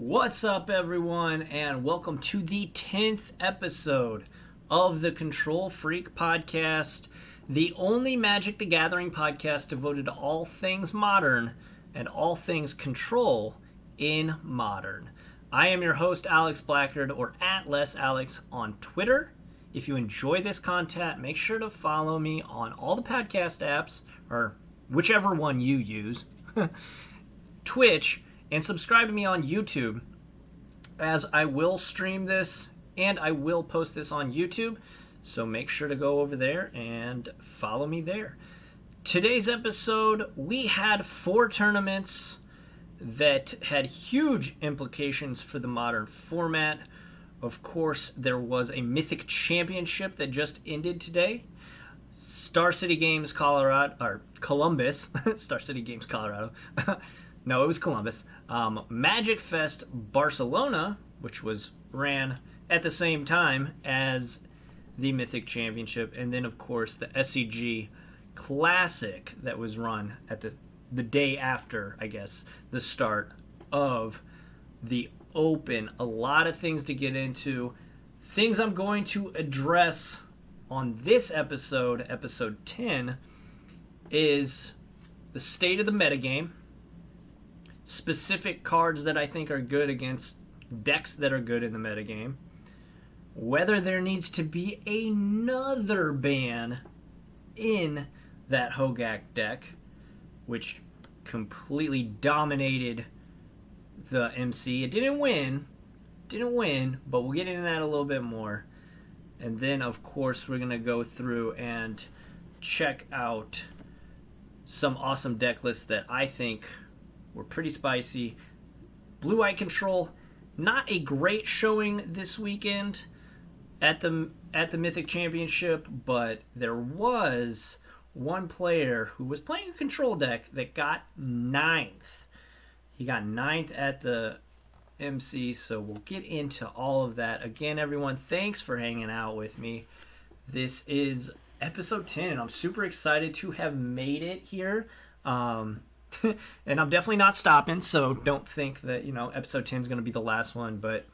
What's up, everyone, and welcome to the 10th episode of the Control Freak Podcast, the only Magic the Gathering podcast devoted to all things modern and all things Control in Modern. I am your host, Alex Blackard, or @LessAlex on Twitter. If you enjoy this content, make sure to follow me on all the podcast apps, or whichever one you use, Twitch, and subscribe to me on YouTube, as I will stream this and I will post this on YouTube, so make sure to go over there and follow me there. Today's episode, we had 4 tournaments that had huge implications for the modern format. Of course, there was a Mythic Championship that just ended today. Star City Games Colorado, or Columbus, Star City Games Colorado. No, it was Columbus. Magic Fest Barcelona, which was ran at the same time as the Mythic Championship, and then of course the SCG Classic that was run at the day after, I guess, the start of the Open. A lot of things to get into. Things I'm going to address on this episode, episode 10, is the state of the metagame, specific cards that I think are good against decks that are good in the metagame, whether there needs to be another ban in that Hogaak deck, which completely dominated the MC. It didn't win, but we'll get into that a little bit more. And then, of course, we're going to go through and check out some awesome deck lists that I think were pretty spicy. Blue-White Control, not a great showing this weekend at the Mythic Championship, but there was one player who was playing a control deck that got 9th. He got 9th at the MC, so we'll get into all of that. Again, everyone, thanks for hanging out with me. This is episode 10, and I'm super excited to have made it here. And I'm definitely not stopping, so don't think that, episode 10 is going to be the last one. But,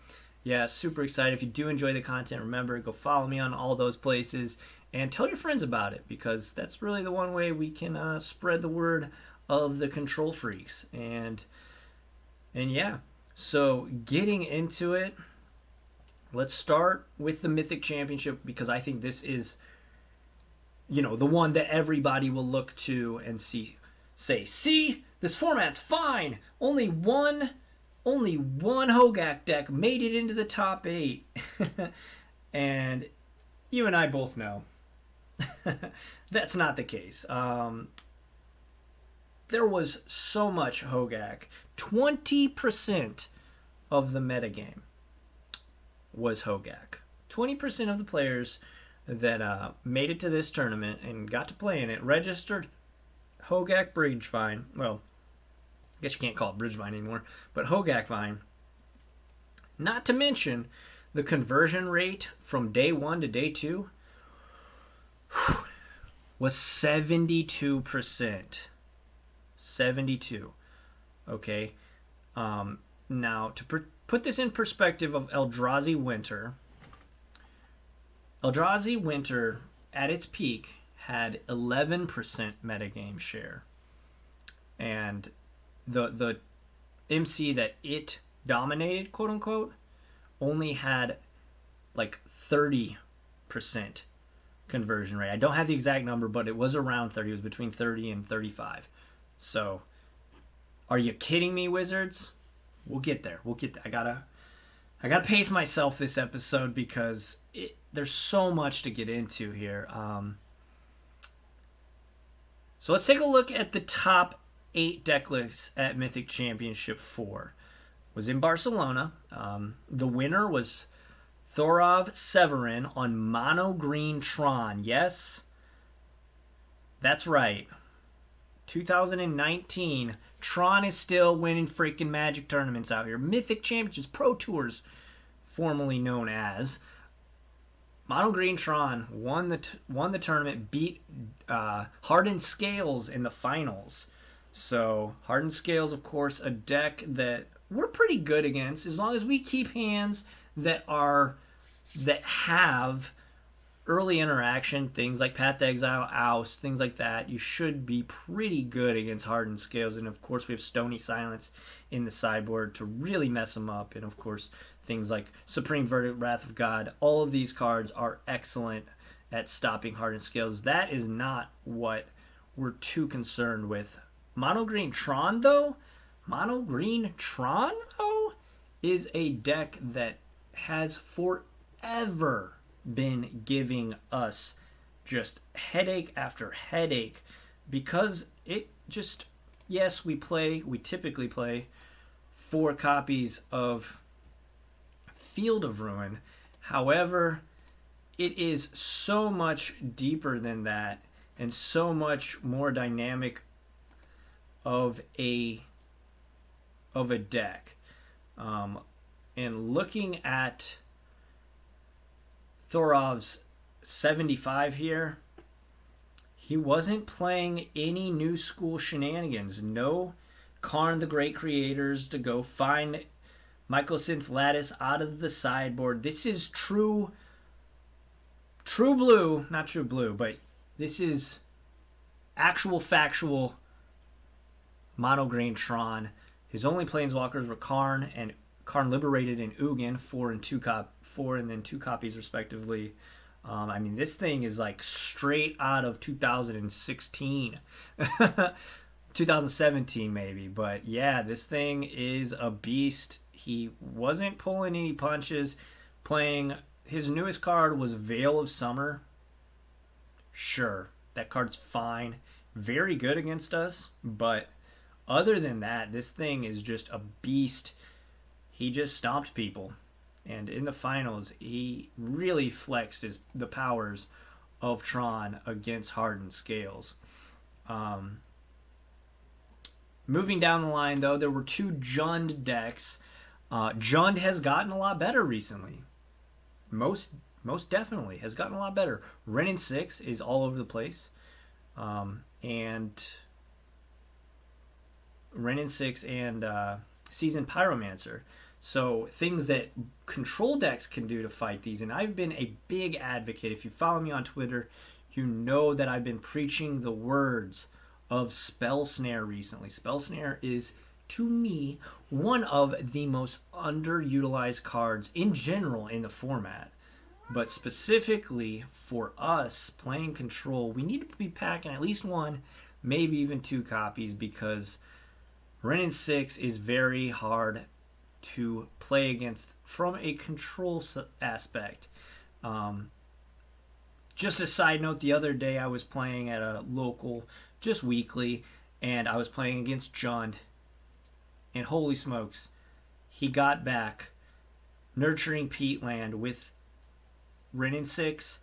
yeah, super excited. If you do enjoy the content, remember, go follow me on all those places and tell your friends about it, because that's really the one way we can spread the word of the Control Freaks. And yeah, so getting into it, let's start with the Mythic Championship, because I think this is, the one that everybody will look to and say, see, this format's fine. Only one Hogaak deck made it into the top 8. And you and I both know that's not the case. There was so much Hogaak. 20% of the metagame was Hogaak. 20% of the players that made it to this tournament and got to play in it registered Hogaak Bridgevine. Well, I guess you can't call it Bridgevine anymore, but Hogaak Vine. Not to mention the conversion rate from day 1 to day 2 was 72%. 72. Okay. Now, to put this in perspective of Eldrazi Winter at its peak had 11% metagame share, and the MC that it dominated, quote unquote, only had like 30% conversion rate. I don't have the exact number, but it was around 30. It was between 30 and 35. So, are you kidding me, Wizards? We'll get there. I gotta pace myself this episode, because there's so much to get into here. So let's take a look at the top 8 deck lists at Mythic Championship 4. It was in Barcelona. The winner was Thorov Severin on Mono Green Tron. Yes, that's right. 2019, Tron is still winning freaking Magic tournaments out here. Mythic Championships, Pro Tours, formerly known as. Mono Green Tron won the tournament, beat Hardened Scales in the finals. So Hardened Scales, of course, a deck that we're pretty good against, as long as we keep hands that have early interaction, things like Path to Exile, Oust, things like that. You should be pretty good against Hardened Scales. And of course, we have Stony Silence in the sideboard to really mess them up. And of course, things like Supreme Verdict, Wrath of God. All of these cards are excellent at stopping Hardened Scales. That is not what we're too concerned with. Mono Green Tron, though, is a deck that has forever been giving us just headache after headache, because it just, yes, we typically play 4 copies of Field of Ruin. However, it is so much deeper than that and so much more dynamic of a deck. And looking at Thorov's 75 here, he wasn't playing any new school shenanigans. No Karn the Great Creators to go find Mycosynth Lattice out of the sideboard. This is true blue, not true blue, but this is actual factual mono green Tron. His only planeswalkers were Karn and Karn Liberated and Ugin, 4 and then 2 copies respectively. I mean, this thing is like straight out of 2016, 2017 maybe. But yeah, this thing is a beast. He wasn't pulling any punches. His newest card was Veil of Summer. Sure, that card's fine. Very good against us, but other than that, this thing is just a beast. He just stomped people. And in the finals, he really flexed the powers of Tron against Hardened Scales. Moving down the line, though, there were 2 Jund decks. Jund has gotten a lot better recently. Most definitely has gotten a lot better. Wrenn and 6 is all over the place. And Wrenn and 6 and Seasoned Pyromancer. So things that control decks can do to fight these. And I've been a big advocate. If you follow me on Twitter, you know that I've been preaching the words of Spell Snare recently. Spell Snare is, to me, one of the most underutilized cards in general in the format. But specifically for us playing Control, we need to be packing at least 1, maybe even 2 copies, because Wrenn and 6 is very hard to play against from a control aspect. Just a side note, the other day I was playing at a local, just weekly, and I was playing against Jund, and holy smokes, he got back Nurturing Peatland with Wrenn and 6,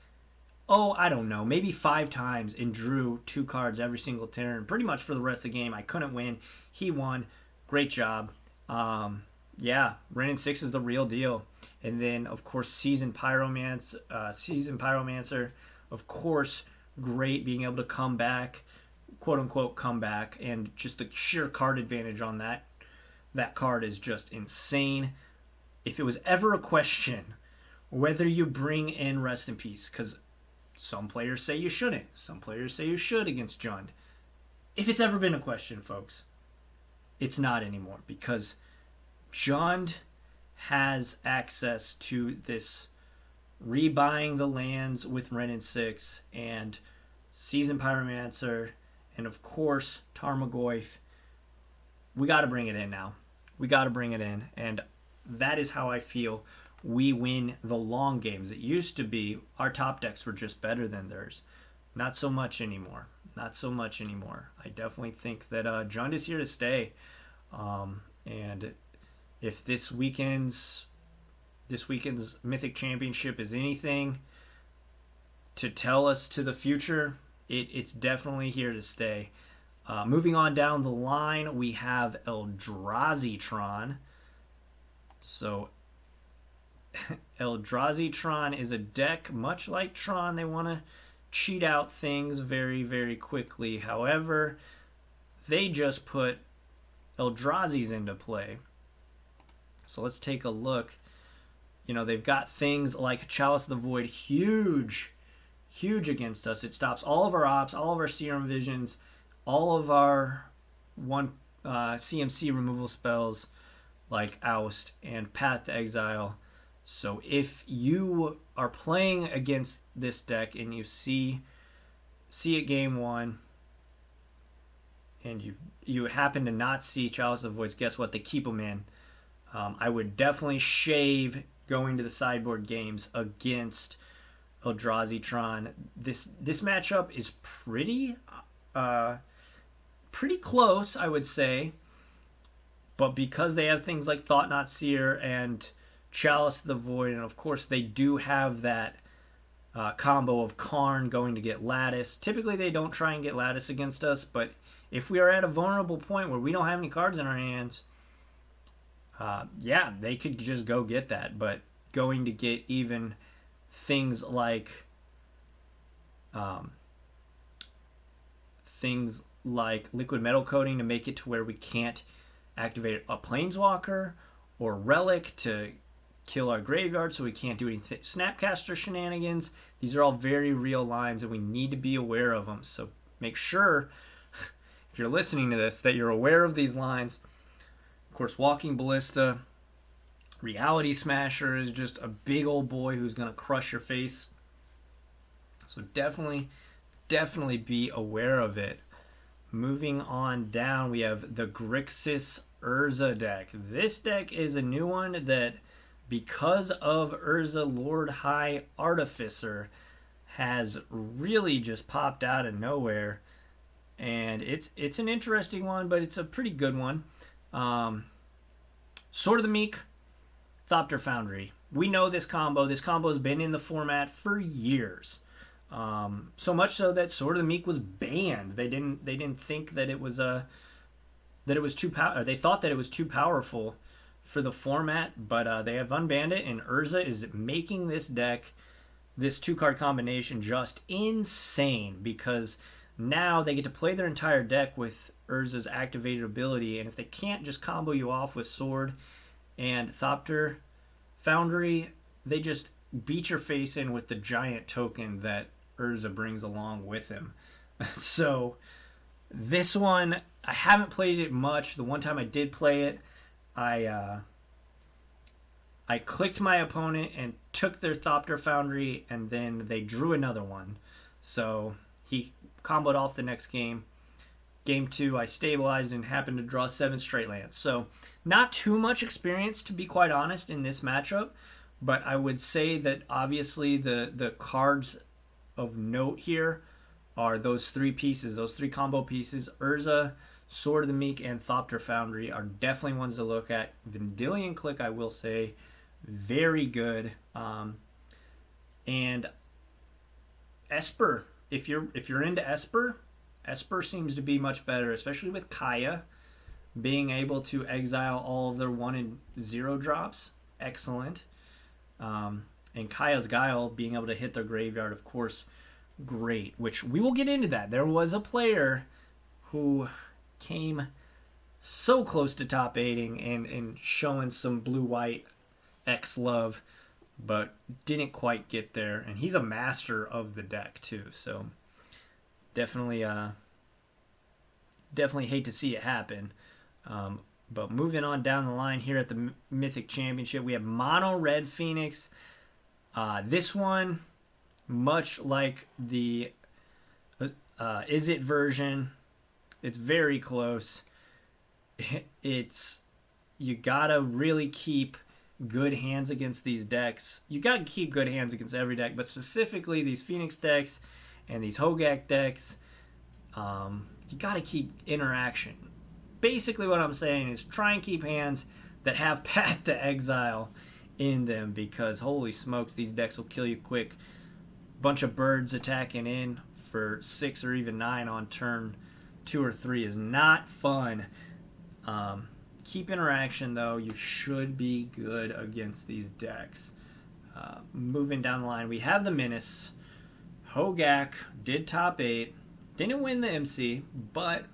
I don't know, maybe 5 times, and drew 2 cards every single turn, pretty much for the rest of the game. I couldn't win. He won. Great job. Yeah, Wrenn and 6 is the real deal. And then, of course, Seasoned Pyromancer, of course, great being able to come back, quote-unquote come back, and just the sheer card advantage on that card is just insane. If it was ever a question whether you bring in Rest in Peace, because some players say you shouldn't, some players say you should against Jund. If it's ever been a question, folks, it's not anymore, because Jund has access to this rebuying the lands with Wrenn and 6 and Seasoned Pyromancer and of course Tarmogoyf. We got to bring it in now. We got to bring it in, and that is how I feel we win the long games. It used to be our top decks were just better than theirs. Not so much anymore. Not so much anymore. I definitely think that Jund is here to stay, and if this weekend's Mythic Championship is anything to tell us to the future, it's definitely here to stay. Moving on down the line, we have Eldrazi Tron. So Eldrazi Tron is a deck much like Tron. They want to cheat out things very, very quickly. However, they just put Eldrazi's into play. So let's take a look. You know, they've got things like Chalice of the Void, huge against us. It stops all of our ops, all of our serum visions, all of our CMC removal spells like Oust and Path to Exile. So if you are playing against this deck and you see it game one, and you happen to not see Chalice of the Voids, guess what? They keep them in. I would definitely shave going to the sideboard games against Eldrazi-Tron. This matchup is pretty close, I would say. But because they have things like Thought Not Seer and Chalice of the Void, and of course they do have that combo of Karn going to get Lattice. Typically they don't try and get Lattice against us, but if we are at a vulnerable point where we don't have any cards in our hands, yeah, they could just go get that. But going to get even things like liquid metal coating to make it to where we can't activate a Planeswalker, or Relic to kill our graveyard so we can't do any Snapcaster shenanigans. These are all very real lines and we need to be aware of them. So make sure, if you're listening to this, that you're aware of these lines. Of course, Walking Ballista, Reality Smasher is just a big old boy who's going to crush your face. So definitely be aware of it. Moving on down, we have the Grixis Urza deck. This deck is a new one that, because of Urza Lord High Artificer, has really just popped out of nowhere. And it's an interesting one, but it's a pretty good one. Sword of the Meek, Thopter Foundry. We know this combo. This combo has been in the format for years. So much so that Sword of the Meek was banned. They didn't think that it was too powerful. They thought that it was too powerful for the format, but they have unbanned it, and Urza is making this deck, this 2-card combination, just insane, because now they get to play their entire deck with Urza's activated ability, and if they can't just combo you off with Sword and Thopter Foundry, they just beat your face in with the giant token that Urza brings along with him. So this one, I haven't played it much. The one time I did play it, I clicked my opponent and took their Thopter Foundry, and then they drew another one. So he comboed off the next game. Game 2, I stabilized and happened to draw 7 straight lands. So not too much experience, to be quite honest, in this matchup. But I would say that obviously the cards of note here are those 3 pieces, those 3 combo pieces. Urza, Sword of the Meek, and Thopter Foundry are definitely ones to look at. Vendilion Click, I will say, very good. And Esper, if you're into Esper seems to be much better, especially with Kaya being able to exile all of their 1 and 0 drops. Excellent. And Kaya's Guile being able to hit their graveyard, of course, great. Which we will get into that. There was a player who came so close to top 8ing and showing some blue-white X love, but didn't quite get there. And he's a master of the deck too, so definitely hate to see it happen. But moving on down the line here at the Mythic Championship, we have Mono Red Phoenix. This one, much like the Is It version, it's very close. You gotta really keep good hands against these decks. You gotta keep good hands against every deck, but specifically these Phoenix decks and these Hogaak decks, you gotta keep interaction. Basically what I'm saying is try and keep hands that have Path to Exile in them, because holy smokes, these decks will kill you quick. Bunch of birds attacking in for 6 or even 9 on turn 2 or 3 is not fun. Keep interaction though. You should be good against these decks. Moving down the line, we have the Menace. Hogaak did top 8. Didn't win the MC, but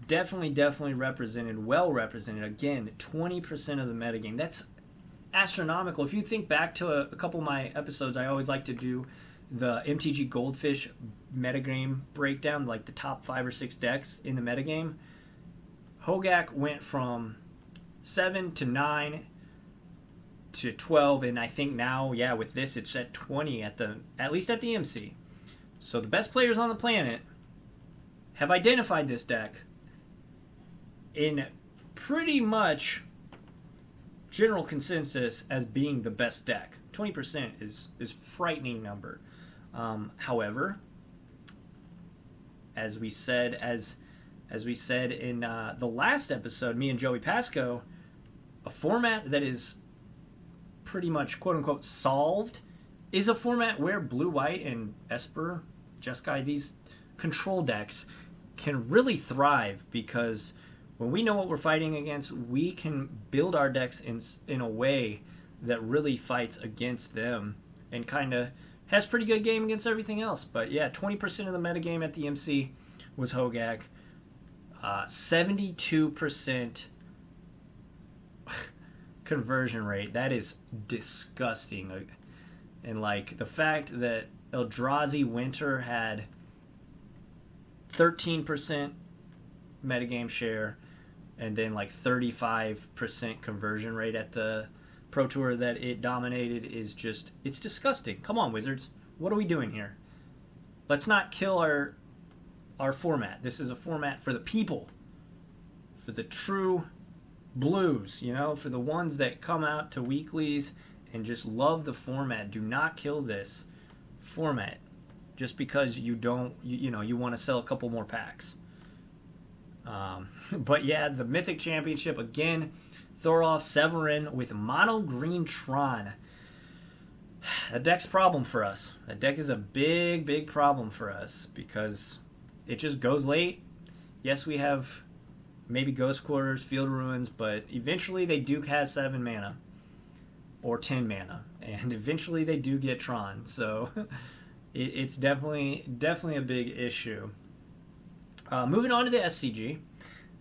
definitely represented, well represented. Again, 20% of the metagame. That's astronomical. If you think back to a couple of my episodes, I always like to do the MTG Goldfish metagame breakdown, like the top 5 or 6 decks in the metagame. Hogaak went from 7 to 9 to 12, and I think now, yeah, with this, it's at 20 at least at the MC. So the best players on the planet have identified this deck in pretty much general consensus as being the best deck. 20% is frightening number. However, as we said in the last episode, me and Joey Pasco, a format that is pretty much quote unquote solved is a format where Blue White and Esper, Jeskai, these control decks can really thrive, because when we know what we're fighting against, we can build our decks in a way that really fights against them and kind of has pretty good game against everything else. But yeah, 20% of the metagame at the MC was Hogaak. 72% conversion rate. That is disgusting. And like the fact that Eldrazi Winter had 13% metagame share and then like 35% conversion rate at the Pro Tour that it dominated is just, it's disgusting. Come on, Wizards. What are we doing here? Let's not kill our format. This is a format for the people, for the true blues, you know, for the ones that come out to weeklies and just love the format. Do not kill this format just because you don't, you know, you want to sell a couple more packs. But yeah, the Mythic Championship again. Thorolf Severin with mono green Tron. That deck's problem for us. That deck is a big problem for us because it just goes late. Yes, we have maybe Ghost Quarters, Field Ruins, but eventually they do have 7 mana or 10 mana, and eventually they do get Tron. So it's definitely a big issue. Moving on to the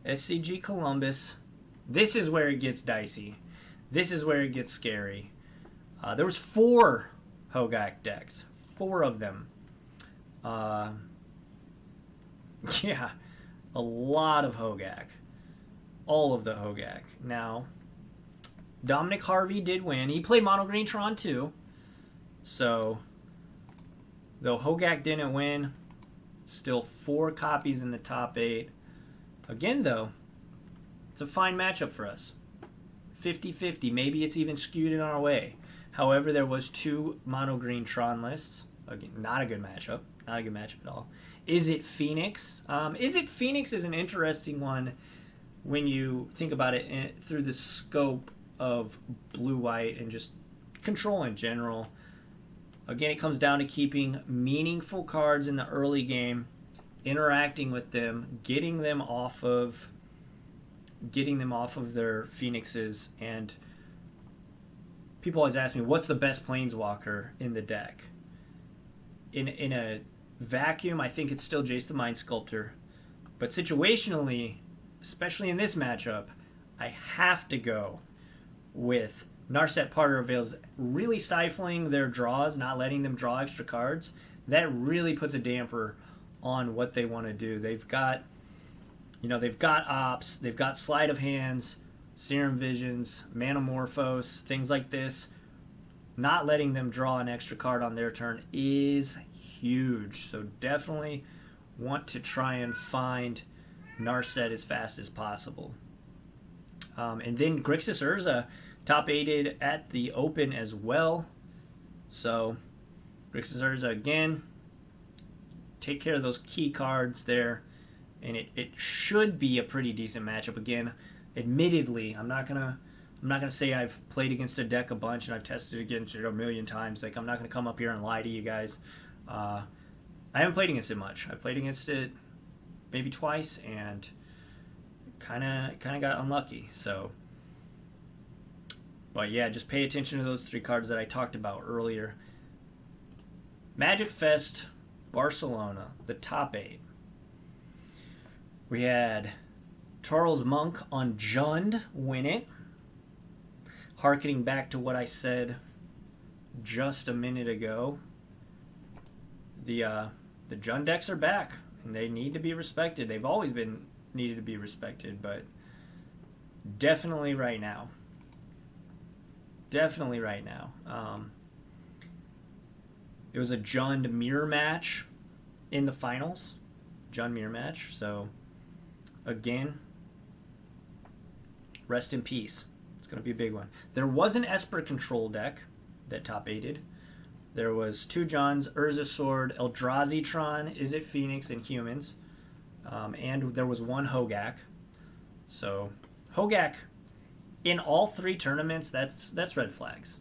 SCG Columbus. This is where it gets dicey. This is where it gets scary. There was 4 Hogaak decks. 4 of them. Yeah, a lot of Hogaak. All of the Hogaak. Now, Dominic Harvey did win. He played Mono Green Tron too. So, though Hogaak didn't win, still 4 copies in the top 8. Again, though, it's a fine matchup for us. 50-50. Maybe it's even skewed in our way. However, there was 2 mono green Tron lists. Again, not a good matchup. Not a good matchup at all. Is it Phoenix? Phoenix is an interesting one when you think about it through the scope of blue-white and just control in general. Again, it comes down to keeping meaningful cards in the early game, interacting with them, getting them off of their Phoenixes. And people always ask me, what's the best Planeswalker in the deck? In a vacuum, I think it's still Jace the Mind Sculptor. But situationally, especially in this matchup, I have to go with Narset Parter Veils, really stifling their draws, not letting them draw extra cards. That really puts a damper on what they want to do. They've got Ops, they've got Sleight of Hands, Serum Visions, Manamorphose, things like this. Not letting them draw an extra card on their turn is huge. So definitely want to try and find Narset as fast as possible. And then Grixis Urza top 8'd at the Open as well. So Grixis Urza again, take care of those key cards there, and it should be a pretty decent matchup. Again, admittedly, I'm not gonna say I've played against a deck a bunch and I've tested against it a million times. Like, I'm not gonna come up here and lie to you guys. I haven't played against it much. I played against it maybe twice and kind of got unlucky. So, but yeah, just pay attention to those 3 cards that I talked about earlier. Magic Fest Barcelona, the top 8. We had Charles Monk on Jund, win it. Harkening back to what I said just a minute ago, the Jund decks are back, and they need to be respected. They've always been needed to be respected, but definitely right now. Definitely right now. It was a Jund mirror match in the finals. Jund mirror match. So, again, rest in peace. It's going to be a big one. There was an Esper Control deck that top 8'd. There was 2 Junds, Urza Sword, Eldrazi Tron, Is It Phoenix, and Humans. And there was 1 Hogaak. So, Hogaak, in all 3 tournaments, that's red flags.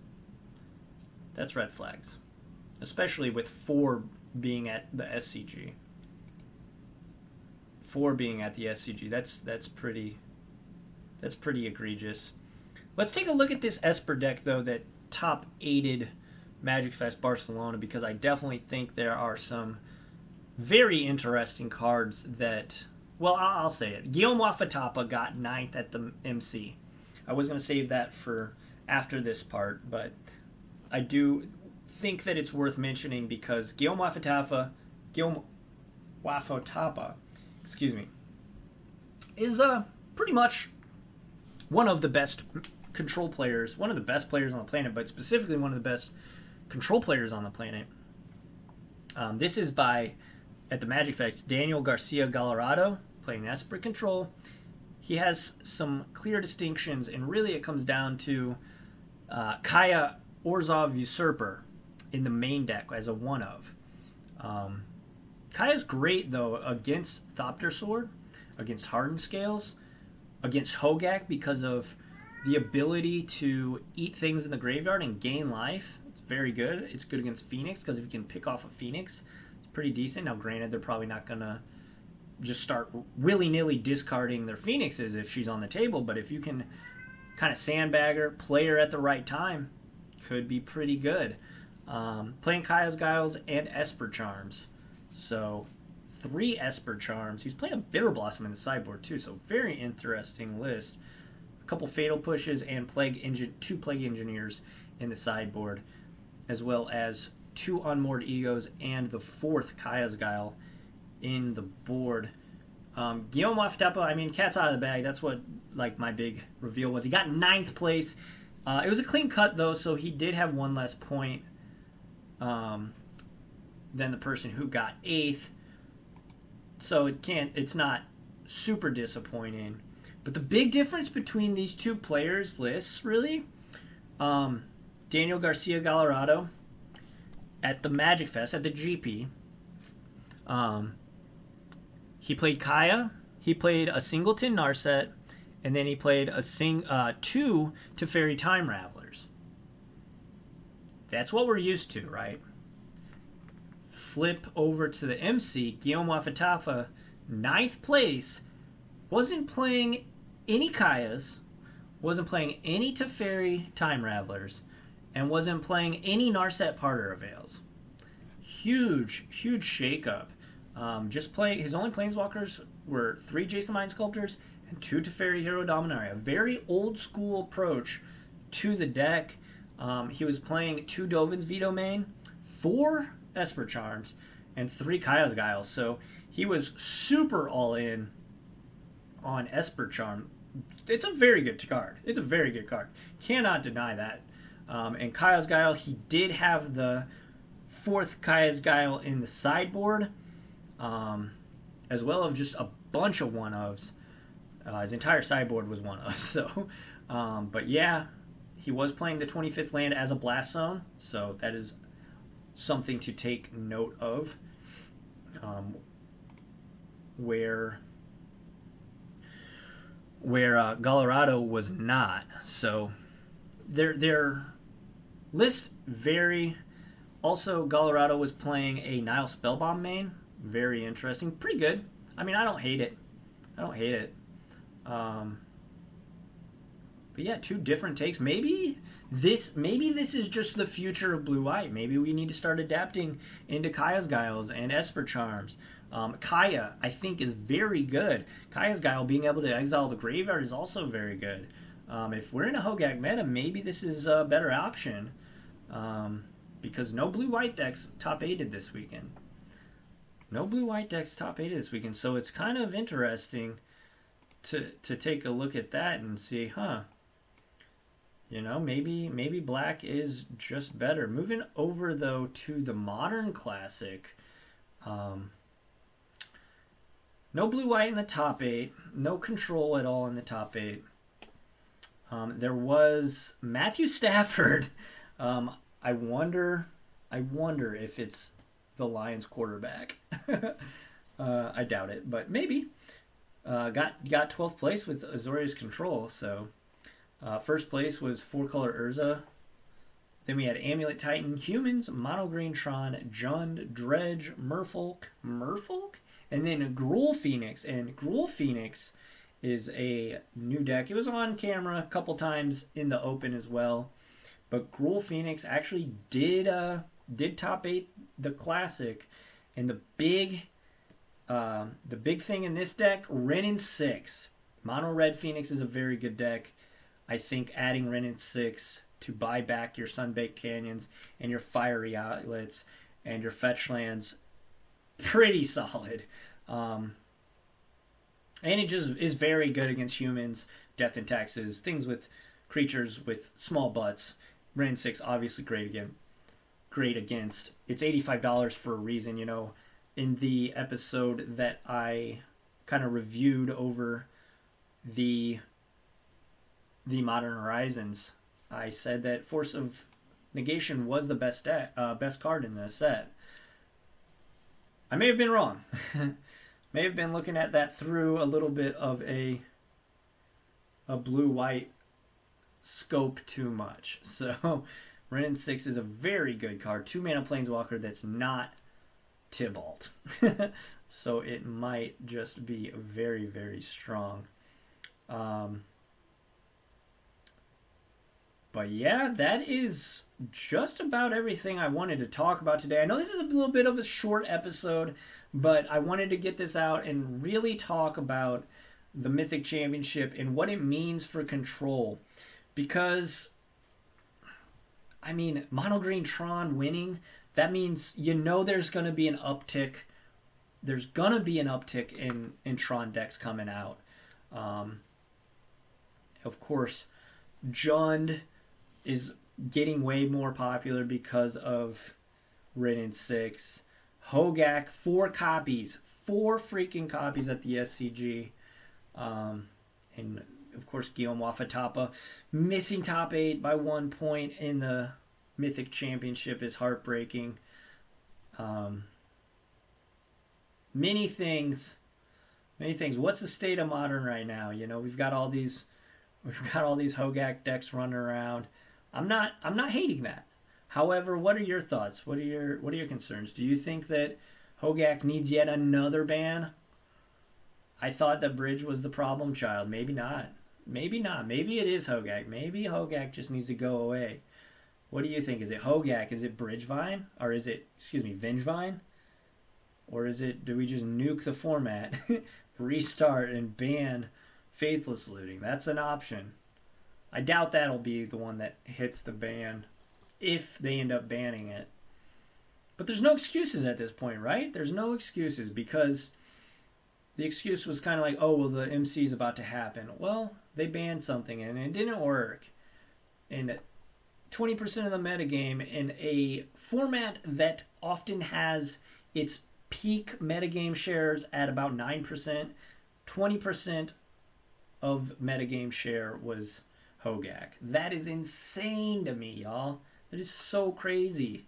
That's red flags. Especially with 4 being at the SCG. 4 being at the SCG. That's pretty egregious. Let's take a look at this Esper deck, though, that top 8'd Magic Fest Barcelona, because I definitely think there are some very interesting cards that, well, I'll say it. Guillaume Wafatapa got 9th at the MC. I was going to save that for after this part, but I do think that it's worth mentioning because Guillaume Wafatapa, is pretty much one of the best control players, one of the best players on the planet, but specifically one of the best control players on the planet. This is by, at the Magic Fest, Daniel Garcia Gallardo, playing Esper Control. He has some clear distinctions, and really it comes down to Kaya Orzhov Usurper in the main deck as a one-of. Kaya's great, though, against Thopter Sword, against Hardened Scales, against Hogaak because of the ability to eat things in the graveyard and gain life. It's very good. It's good against Phoenix because if you can pick off a Phoenix, it's pretty decent. Now, granted, they're probably not going to just start willy-nilly discarding their Phoenixes if she's on the table, but if you can kind of sandbag her, play her at the right time, could be pretty good. Playing Kaya's Guiles and Esper Charms. So, 3 Esper Charms. He's playing a Bitter Blossom in the sideboard, too, so very interesting list. A couple Fatal Pushes and 2 Plague Engineers in the sideboard, as well as 2 Unmoored Egos and the 4th Kaya's Guile in the board. Guillaume Wafatapa, I mean, cat's out of the bag. That's what my big reveal was. He got 9th place. It was a clean cut, though, so he did have 1 less point than the person who got 8th. So it's not super disappointing. But the big difference between these 2 players' lists, really, Daniel Garcia Gallardo at the Magic Fest, at the GP, he played Kaya, he played a Singleton Narset, and then he played 2 Teferi Time Ravelers. That's what we're used to, right? Flip over to the MC, Guillaume Wafatapa, 9th place, wasn't playing any Kayas, wasn't playing any Teferi Time Ravelers, and wasn't playing any Narset Parter Avails. Huge shakeup. Just playing, his only Planeswalkers were 3 Jason Mind Sculptors and 2 Teferi Hero Dominaria. A very old school approach to the deck. He was playing 2 Dovin's Veto Main, 4 Esper Charms, and 3 Kaya's Guiles. So he was super all in on Esper Charm. It's a very good card. It's a very good card. Cannot deny that. And Kaya's Guile, he did have the 4th Kaya's Guile in the sideboard, as well as just a bunch of one-ofs. His entire sideboard was one-of. So, but yeah, he was playing the 25th land as a Blast Zone, so that is something to take note of. Where Gallardo was not. So their lists vary. Also, Gallardo was playing a Nile Spellbomb main. Very interesting. Pretty good. I mean, I don't hate it. But yeah, 2 different takes. Maybe this is just the future of Blue-White. Maybe we need to start adapting into Kaya's Guiles and Esper Charms. Kaya, I think, is very good. Kaya's Guile, being able to exile the graveyard, is also very good. If we're in a Hogaak meta, maybe this is a better option. Because no blue-white decks top 8'd this weekend. No blue-white decks top 8'd this weekend. So it's kind of interesting to take a look at that and see, maybe black is just better. Moving over, though, to the Modern Classic. No blue-white in the top 8. No control at all in the top 8. There was Matthew Stafford. I wonder if it's the Lions quarterback. I doubt it, but maybe. Got 12th place with Azorius Control. So first place was 4-color Urza. Then we had Amulet Titan, Humans, Mono Green Tron, Jund, Dredge, Merfolk, and then Gruul Phoenix. And Gruul Phoenix is a new deck. It was on camera a couple times in the open as well. But Gruul Phoenix actually did top 8 the Classic. And the big thing in this deck, Renin 6. Mono Red Phoenix is a very good deck. I think adding Renin 6 to buy back your Sunbaked Canyons and your Fiery Outlets and your fetch lands, pretty solid. And it just is very good against humans, death and taxes, things with creatures with small butts. Renin 6 obviously great against. It's $85 for a reason, In the episode that I kind of reviewed over the Modern Horizons, I said that Force of Negation was the best card in the set. I may have been wrong. May have been looking at that through a little bit of a blue-white scope too much. So Renin 6 is a very good card. 2-mana Planeswalker that's not Tibalt. So it might just be very, very strong. But yeah, that is just about everything I wanted to talk about today. I know this is a little bit of a short episode, but I wanted to get this out and really talk about the Mythic Championship and what it means for Control. Because, Mono Green Tron winning, that means there's going to be an uptick. There's going to be an uptick in Tron decks coming out. Of course, Jund is getting way more popular because of Renin 6. Hogaak, 4 freaking copies at the SCG. And of course, Guillaume Wafatapa missing top 8 by 1 point in the Mythic Championship is heartbreaking. Many things. What's the state of Modern right now? We've got all these Hogaak decks running around. I'm not hating that. However, what are your thoughts? What are your concerns? Do you think that Hogaak needs yet another ban? I thought that Bridge was the problem child. Maybe not. Maybe it is Hogaak. Maybe Hogaak just needs to go away. What do you think? Is it Hogaak? Is it Bridgevine? Or is it, Vengevine? Or do we just nuke the format, restart, and ban Faithless Looting? That's an option. I doubt that'll be the one that hits the ban if they end up banning it. But there's no excuses at this point, right? There's no excuses because the excuse was kind of like, oh, well, the MC is about to happen. Well, they banned something and it didn't work. And 20% of the metagame in a format that often has its peak metagame shares at about 9%, 20% of metagame share was Hogaak. That is insane to me, y'all. That is so crazy.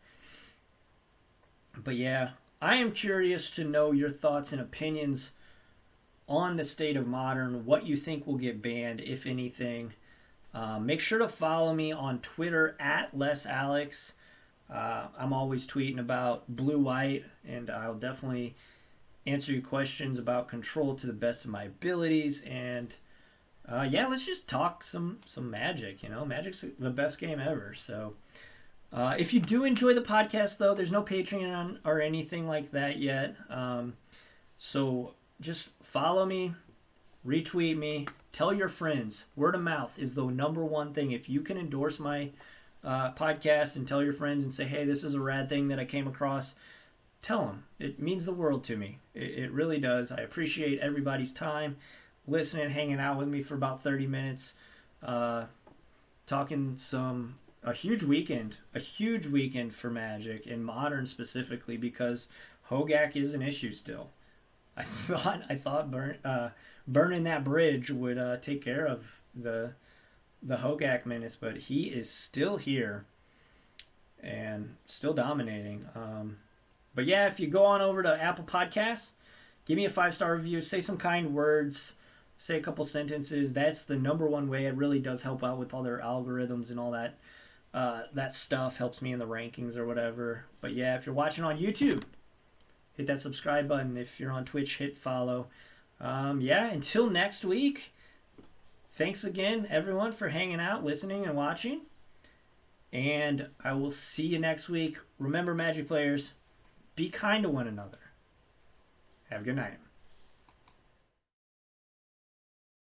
But yeah, I am curious to know your thoughts and opinions on the state of Modern, what you think will get banned, if anything. Make sure to follow me on Twitter at LessAlex. I'm always tweeting about blue-white, and I'll definitely answer your questions about Control to the best of my abilities. And let's just talk some Magic. Magic's the best game ever. So if you do enjoy the podcast, though, there's no Patreon or anything like that yet. So just follow me, retweet me, tell your friends. Word of mouth is the number one thing. If you can endorse my podcast and tell your friends and say, hey, this is a rad thing that I came across, tell them. It means the world to me. It really does. I appreciate everybody's time, listening, hanging out with me for about 30 minutes, talking a huge weekend for Magic and Modern specifically, because Hogaak is an issue still. I thought burning that bridge would take care of the Hogaak menace, but he is still here and still dominating. But yeah, if you go on over to Apple Podcasts, give me a 5-star review, say some kind words, say a couple sentences. That's the number one way. It really does help out with all their algorithms and all that. That stuff helps me in the rankings or whatever. But yeah, if you're watching on YouTube, hit that subscribe button. If you're on Twitch, hit follow. Yeah, until next week, thanks again, everyone, for hanging out, listening, and watching. And I will see you next week. Remember, Magic players, be kind to one another. Have a good night.